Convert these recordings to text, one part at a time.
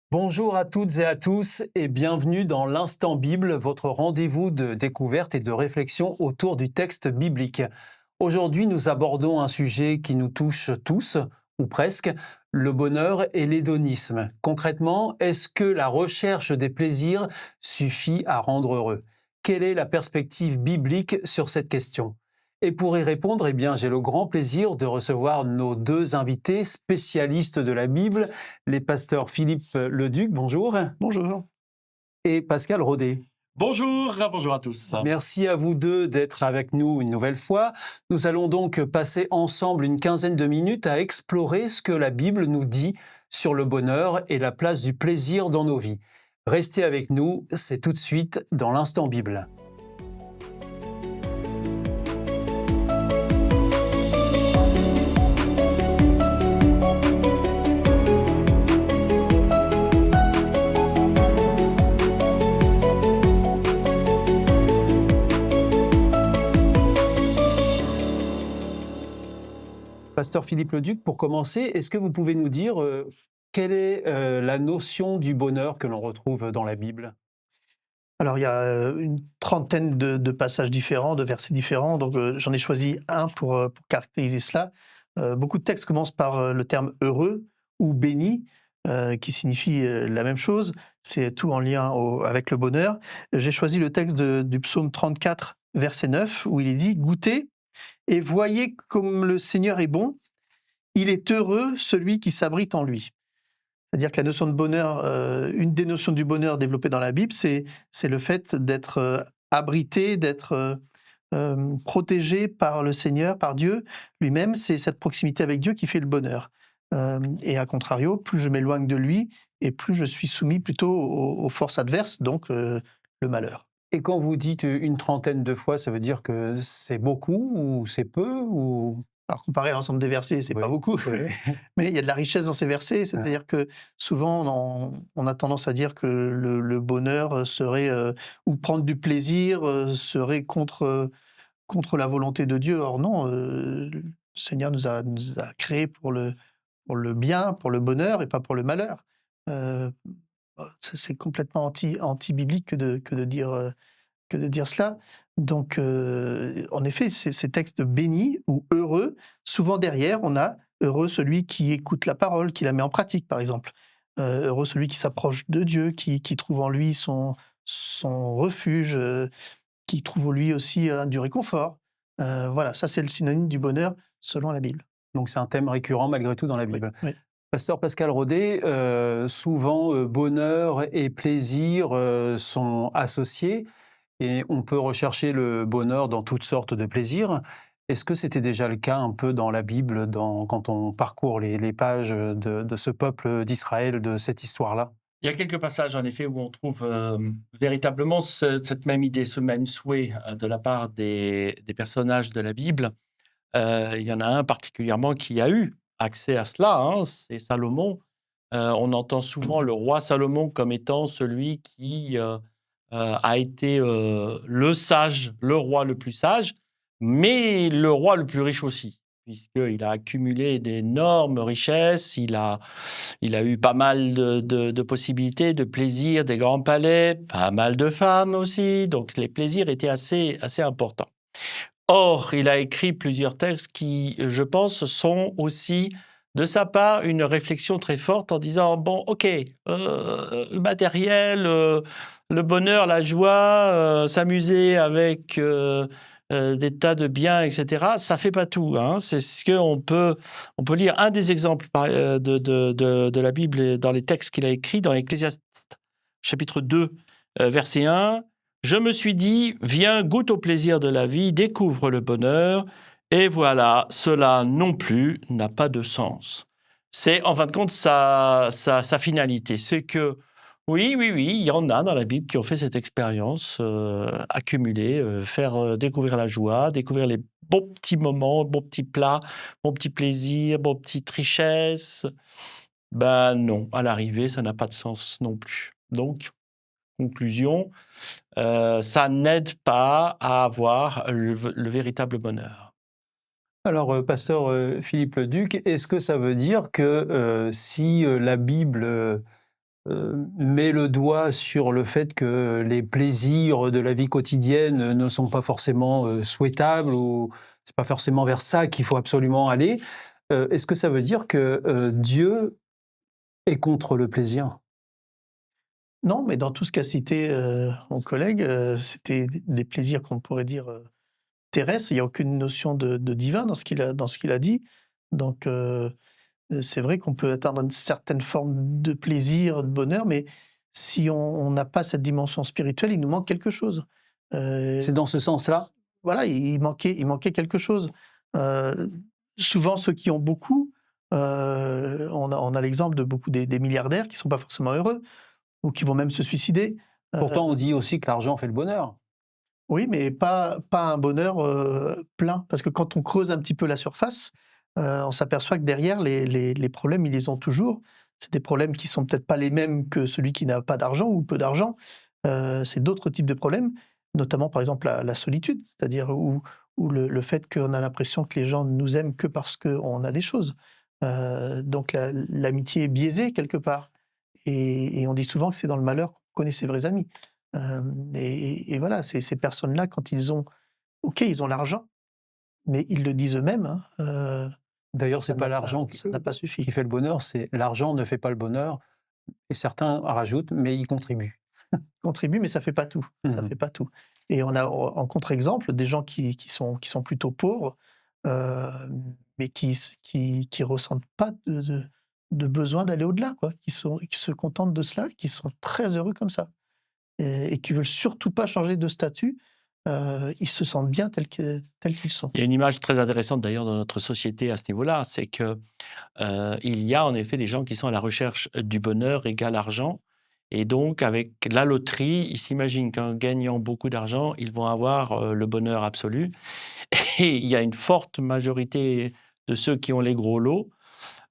Bonjour à toutes et à tous et bienvenue dans l'Instant Bible, votre rendez-vous de découverte et de réflexion autour du texte biblique. Aujourd'hui, nous abordons un sujet qui nous touche tous, ou presque, le bonheur et l'hédonisme. Concrètement, est-ce que la recherche des plaisirs suffit à rendre heureux? Quelle est la perspective biblique sur cette question? Et pour y répondre, j'ai le grand plaisir de recevoir nos deux invités spécialistes de la Bible, les pasteurs Philippe Leduc, bonjour, Bonjour. et Pascal Rodet. Bonjour à tous. Merci à vous deux d'être avec nous une nouvelle fois. Nous allons donc passer ensemble une quinzaine de minutes à explorer ce que la Bible nous dit sur le bonheur et la place du plaisir dans nos vies. Restez avec nous, c'est tout de suite dans l'Instant Bible. Pasteur Philippe Leduc, pour commencer, est-ce que vous pouvez nous dire quelle est la notion du bonheur que l'on retrouve dans la Bible? Alors, il y a une trentaine de passages différents, de versets différents, donc j'en ai choisi un pour caractériser cela. Beaucoup de textes commencent par le terme heureux ou béni, qui signifie la même chose. C'est tout en lien avec le bonheur. J'ai choisi le texte du psaume 34, verset 9, où il est dit: Goûtez et voyez comme le Seigneur est bon, il est heureux celui qui s'abrite en lui. C'est-à-dire que la notion de bonheur, une des notions du bonheur développées dans la Bible, c'est le fait d'être abrité, d'être protégé par le Seigneur, par Dieu lui-même. C'est cette proximité avec Dieu qui fait le bonheur. Et à contrario, plus je m'éloigne de lui, et plus je suis soumis plutôt aux forces adverses, donc le malheur. Et quand vous dites une trentaine de fois, ça veut dire que c'est beaucoup ou c'est peu ou... Alors, comparé à l'ensemble des versets, c'est pas Oui, beaucoup, oui. mais il y a de la richesse dans ces versets. Ah. C'est-à-dire que souvent, on a tendance à dire que le bonheur serait, ou prendre du plaisir, serait contre la volonté de Dieu. Or non, le Seigneur nous a créés pour le bien, pour le bonheur et pas pour le malheur. Heu, c'est complètement anti-biblique que de dire cela. Donc, en effet, ces textes bénis ou heureux, souvent derrière, on a heureux celui qui écoute la parole, qui la met en pratique, par exemple. Heureux celui qui s'approche de Dieu, qui trouve en lui son refuge, qui trouve en lui aussi du réconfort. Voilà, ça c'est le synonyme du bonheur selon la Bible. Donc c'est un thème récurrent malgré tout dans la Oui, Bible. oui. Pasteur Pascal Rodet, souvent bonheur et plaisir sont associés et on peut rechercher le bonheur dans toutes sortes de plaisirs. Est-ce que c'était déjà le cas un peu dans la Bible, quand on parcourt les pages de ce peuple d'Israël, de cette histoire-là? Il y a quelques passages en effet où on trouve, véritablement cette même idée, ce même souhait, de la part des personnages de la Bible. Il y en a un particulièrement qui a eu accès à cela, hein, c'est Salomon. On entend souvent le roi Salomon comme étant celui qui, a été, le sage, le roi le plus sage, mais le roi le plus riche aussi, puisqu'il a accumulé d'énormes richesses, il a eu pas mal de possibilités, de plaisirs, des grands palais, pas mal de femmes aussi, donc les plaisirs étaient assez importants. Or, il a écrit plusieurs textes qui, je pense, sont aussi, de sa part, une réflexion très forte en disant: «Bon, OK, le matériel, le bonheur, la joie, s'amuser avec, des tas de biens et cetera, ça fait pas tout, hein». C'est ce qu'on peut lire un des exemples de la Bible et dans les textes qu'il a écrits dans Ecclésiaste chapitre 2, verset 1. Je me suis dit: «Viens, goûte au plaisir de la vie, découvre le bonheur, et voilà, cela non plus n'a pas de sens». C'est en fin de compte sa finalité. C'est que oui, oui, oui, il y en a dans la Bible qui ont fait cette expérience, accumuler, faire, découvrir la joie, découvrir les bons petits moments, bons petits plats, bons petits plaisirs, bons petites richesses. Ben non, à l'arrivée, ça n'a pas de sens non plus. Donc, conclusion, ça n'aide pas à avoir le véritable bonheur. Alors, pasteur Philippe Leduc, est-ce que ça veut dire que si la Bible met le doigt sur le fait que les plaisirs de la vie quotidienne ne sont pas forcément souhaitables ou c'est pas forcément vers ça qu'il faut absolument aller. Est-ce que ça veut dire que Dieu est contre le plaisir? Non, mais dans tout ce qu'a cité mon collègue, c'était des plaisirs qu'on pourrait dire terrestres. Il n'y a aucune notion de divin dans ce qu'il a dit. Donc, c'est vrai qu'on peut atteindre une certaine forme de plaisir, de bonheur, mais si on n'a pas cette dimension spirituelle, il nous manque quelque chose. C'est dans ce sens-là? Voilà, il manquait quelque chose. Heu, Souvent ceux qui ont beaucoup, on a l'exemple de beaucoup des milliardaires qui sont pas forcément heureux ou qui vont même se suicider. Pourtant, on dit aussi que l'argent fait le bonheur. Oui, mais pas un bonheur, plein. Parce que quand on creuse un petit peu la surface, on s'aperçoit que derrière les problèmes, ils les ont toujours. C'est des problèmes qui sont peut-être pas les mêmes que celui qui n'a pas d'argent ou peu d'argent. C'est d'autres types de problèmes, notamment par exemple la solitude, c'est-à-dire où le fait qu'on a l'impression que les gens nous aiment que parce qu'on a des choses. Donc l'amitié est biaisée quelque part et on dit souvent que c'est dans le malheur qu'on connaît ses vrais amis. Et voilà, ces personnes-là, quand ils ont OK, ils ont l'argent, mais ils le disent eux-mêmes, hein, D'ailleurs, c'est pas l'argent ça n'a pas qui suffi. fait le bonheur, c'est l'argent ne fait pas le bonheur. Et certains rajoutent, mais ils contribuent. Contribue, mais ça fait pas tout, ça Mmh. fait pas tout. Et on a en contre-exemple des gens qui sont plutôt pauvres, mais qui ressentent pas de besoin d'aller au-delà, quoi, qui se contentent de cela, qui sont très heureux comme ça et qui veulent surtout pas changer de statut. Ils se sentent bien tels qu'ils sont. Il y a une image très intéressante d'ailleurs dans notre société à ce niveau-là, c'est que il y a en effet des gens qui sont à la recherche du bonheur égal argent. Et donc, avec la loterie, ils s'imaginent qu'en gagnant beaucoup d'argent, ils vont avoir le bonheur absolu. Et il y a une forte majorité de ceux qui ont les gros lots,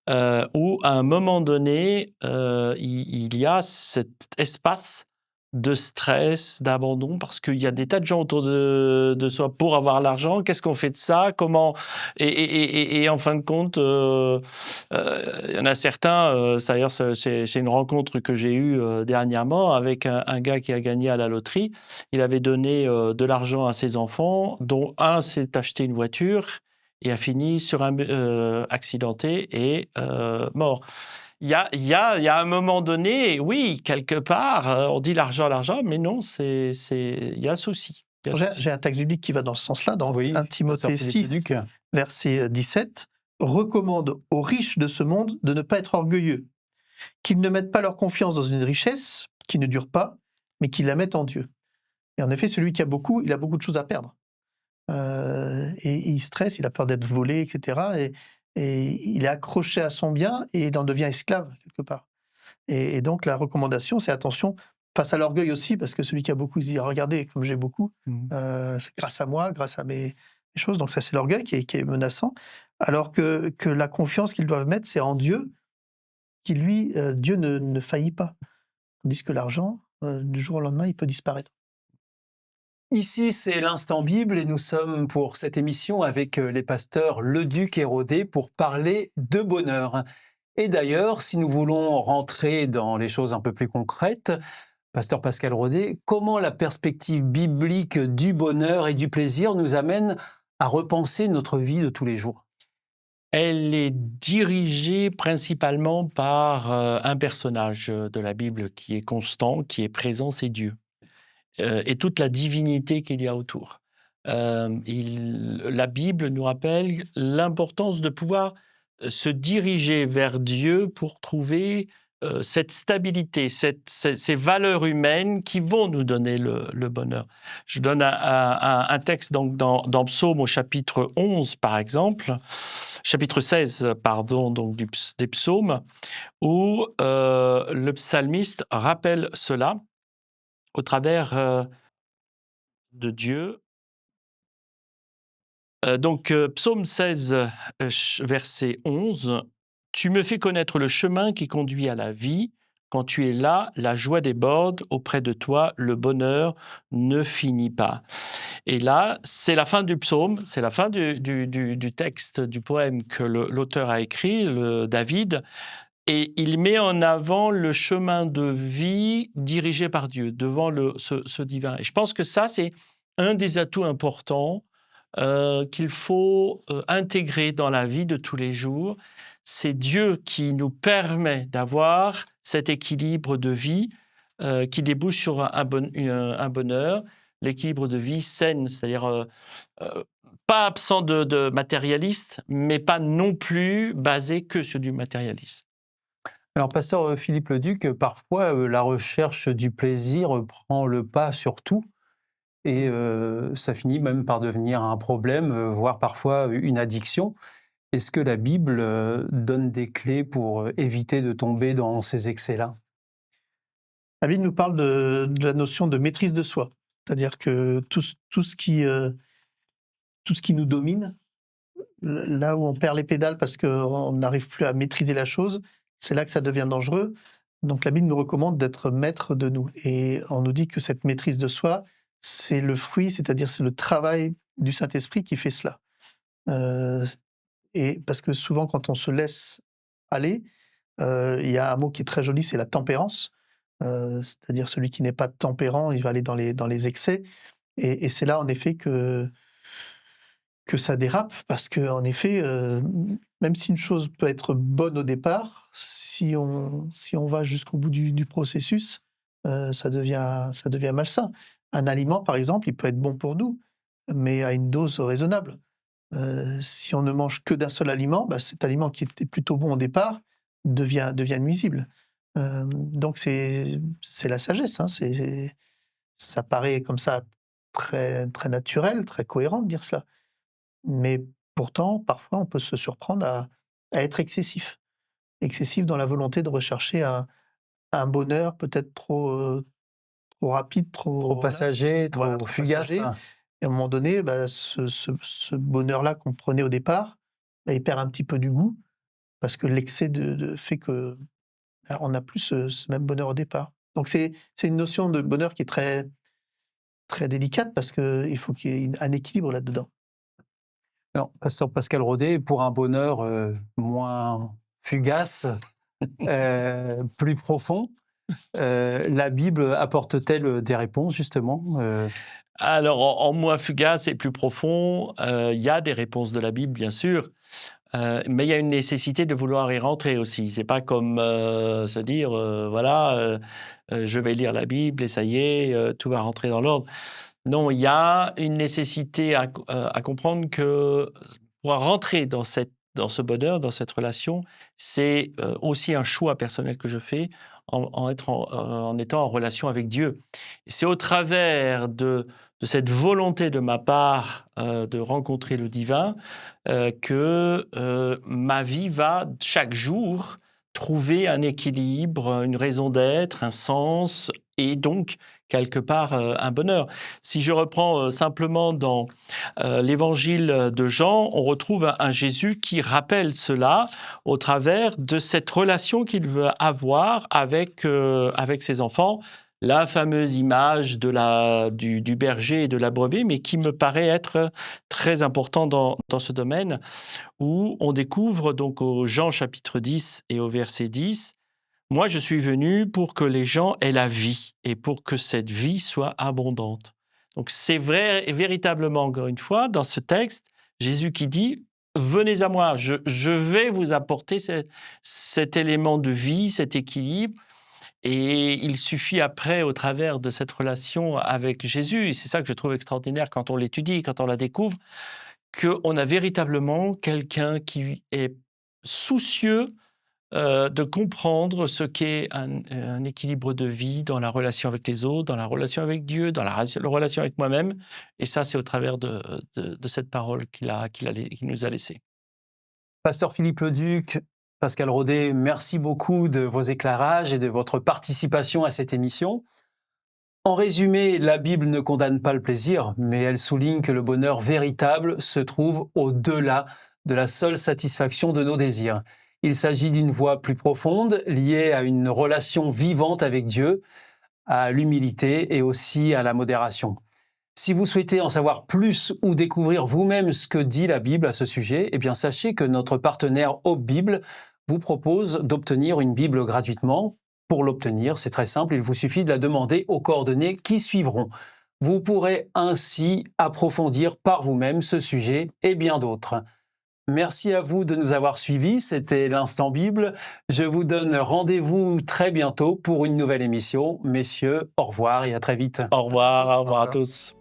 où à un moment donné, il y a cet espace de stress, d'abandon, parce qu'il y a des tas de gens autour de soi pour avoir l'argent. Qu'est-ce qu'on fait de ça? Comment? Et en fin de compte, il y en a certains, d'ailleurs, c'est une rencontre que j'ai eue dernièrement avec un gars qui a gagné à la loterie. Il avait donné de l'argent à ses enfants, dont un s'est acheté une voiture et a fini sur un accidenté et mort. Il y a un moment donné, oui, quelque part, on dit l'argent, l'argent, mais non, il y a un souci. Il y a un souci. J'ai un texte biblique qui va dans ce sens-là, dans Oui, 1 pasteur Timothée Philippe 6, Leduc. verset 17, recommande aux riches de ce monde de ne pas être orgueilleux, qu'ils ne mettent pas leur confiance dans une richesse qui ne dure pas, mais qu'ils la mettent en Dieu. Et en effet, celui qui a beaucoup, il a beaucoup de choses à perdre. Et il stresse, il a peur d'être volé, etc. Et il est accroché à son bien et il en devient esclave, quelque part. Et donc, la recommandation, c'est attention face à l'orgueil aussi, parce que celui qui a beaucoup, il se dit: regardez, comme j'ai beaucoup, Mmh. c'est grâce à moi, grâce à mes choses. Donc, ça, c'est l'orgueil qui est menaçant. Alors que la confiance qu'ils doivent mettre, c'est en Dieu, qui lui, Dieu ne faillit pas. Tandis que l'argent, du jour au lendemain, il peut disparaître. Ici, c'est l'Instant Bible et nous sommes pour cette émission avec les pasteurs Leduc et Rodet pour parler de bonheur. Et d'ailleurs, si nous voulons rentrer dans les choses un peu plus concrètes, pasteur Pascal Rodet, comment la perspective biblique du bonheur et du plaisir nous amène à repenser notre vie de tous les jours? Elle est dirigée principalement par un personnage de la Bible qui est constant, qui est présent, c'est Dieu. Et toute la divinité qu'il y a autour. La Bible nous rappelle l'importance de pouvoir se diriger vers Dieu pour trouver cette stabilité, ces valeurs humaines qui vont nous donner le bonheur. Je donne un texte donc, dans Psaume au chapitre 11, par exemple, chapitre 16, pardon, donc des psaumes, où le psalmiste rappelle cela au travers de Dieu. Psaume 16, verset 11. Tu me fais connaître le chemin qui conduit à la vie. Quand tu es là, la joie déborde. Auprès de toi, le bonheur ne finit pas. Et là, c'est la fin du psaume, c'est la fin du texte, du poème que l'auteur a écrit, David. et il met en avant le chemin de vie dirigé par Dieu, devant ce divin. Et je pense que ça, c'est un des atouts importants qu'il faut intégrer dans la vie de tous les jours. C'est Dieu qui nous permet d'avoir cet équilibre de vie qui débouche sur un bonheur, l'équilibre de vie saine, c'est-à-dire pas absent de matérialiste, mais pas non plus basé que sur du matérialisme. Alors, pasteur Philippe Leduc, parfois la recherche du plaisir prend le pas sur tout et ça finit même par devenir un problème, voire parfois une addiction. Est-ce que la Bible donne des clés pour éviter de tomber dans ces excès-là? La Bible nous parle de la notion de maîtrise de soi. C'est-à-dire que tout ce qui nous domine, là où on perd les pédales parce qu'on n'arrive plus à maîtriser la chose, c'est là que ça devient dangereux. Donc la Bible nous recommande d'être maître de nous. Et on nous dit que cette maîtrise de soi, c'est le fruit, c'est-à-dire c'est le travail du Saint-Esprit qui fait cela. Et parce que souvent, quand on se laisse aller, il y a un mot qui est très joli, c'est la tempérance. C'est-à-dire celui qui n'est pas tempérant, il va aller dans les excès. Et c'est là, en effet, que ça dérape, parce qu'en effet, même si une chose peut être bonne au départ, si on va jusqu'au bout du processus, ça devient malsain. Un aliment, par exemple, il peut être bon pour nous, mais à une dose raisonnable. Si on ne mange que d'un seul aliment, cet aliment qui était plutôt bon au départ devient nuisible. Donc c'est la sagesse, hein, ça paraît comme ça très, très naturel, très cohérent de dire cela. Mais pourtant, parfois, on peut se surprendre à être excessif. Excessif dans la volonté de rechercher un bonheur peut-être trop rapide, Trop voilà, passager, voilà, trop trop fugace? passager. Et à un moment donné, ce bonheur-là qu'on prenait au départ, il perd un petit peu du goût parce que l'excès fait que, on n'a plus ce même bonheur au départ. Donc c'est une notion de bonheur qui est très, très délicate parce qu'il faut qu'il y ait un équilibre là-dedans. Alors, pasteur Pascal Rodet, pour un bonheur moins fugace, plus profond, la Bible apporte-t-elle des réponses justement? Alors, en moins fugace et plus profond, il y a des réponses de la Bible, bien sûr, mais il y a une nécessité de vouloir y rentrer aussi. C'est pas comme se dire, voilà, je vais lire la Bible et ça y est, tout va rentrer dans l'ordre. Non, il y a une nécessité à comprendre que pour rentrer dans ce bonheur, dans cette relation, c'est aussi un choix personnel que je fais en étant en relation avec Dieu. Et c'est au travers de cette volonté de ma part de rencontrer le divin que ma vie va chaque jour trouver un équilibre, une raison d'être, un sens et donc quelque part un bonheur. Si je reprends simplement dans l'évangile de Jean, on retrouve un Jésus qui rappelle cela au travers de cette relation qu'il veut avoir avec ses enfants, la fameuse image du berger et de la brebis, mais qui me paraît être très important dans ce domaine, où on découvre donc au Jean chapitre 10 et au verset 10, moi, je suis venu pour que les gens aient la vie et pour que cette vie soit abondante. Donc, c'est vrai, et véritablement, encore une fois, dans ce texte, Jésus qui dit venez à moi, je vais vous apporter cet élément de vie, cet équilibre. Et il suffit après, au travers de cette relation avec Jésus, et c'est ça que je trouve extraordinaire quand on l'étudie, quand on la découvre, qu'on a véritablement quelqu'un qui est soucieux de comprendre ce qu'est un équilibre de vie dans la relation avec les autres, dans la relation avec Dieu, dans la relation avec moi-même. Et ça, c'est au travers de cette parole qu'il nous a laissée. Pasteur Philippe Leduc, Pascal Rodet, merci beaucoup de vos éclairages et de votre participation à cette émission. En résumé, la Bible ne condamne pas le plaisir, mais elle souligne que le bonheur véritable se trouve au-delà de la seule satisfaction de nos désirs. Il s'agit d'une voie plus profonde, liée à une relation vivante avec Dieu, à l'humilité et aussi à la modération. Si vous souhaitez en savoir plus ou découvrir vous-même ce que dit la Bible à ce sujet, eh bien sachez que notre partenaire Hope Bible vous propose d'obtenir une Bible gratuitement. Pour l'obtenir, c'est très simple, il vous suffit de la demander aux coordonnées qui suivront. Vous pourrez ainsi approfondir par vous-même ce sujet et bien d'autres. Merci à vous de nous avoir suivis, c'était l'Instant Bible. Je vous donne rendez-vous très bientôt pour une nouvelle émission. Messieurs, au revoir et à très vite. Au revoir à tous.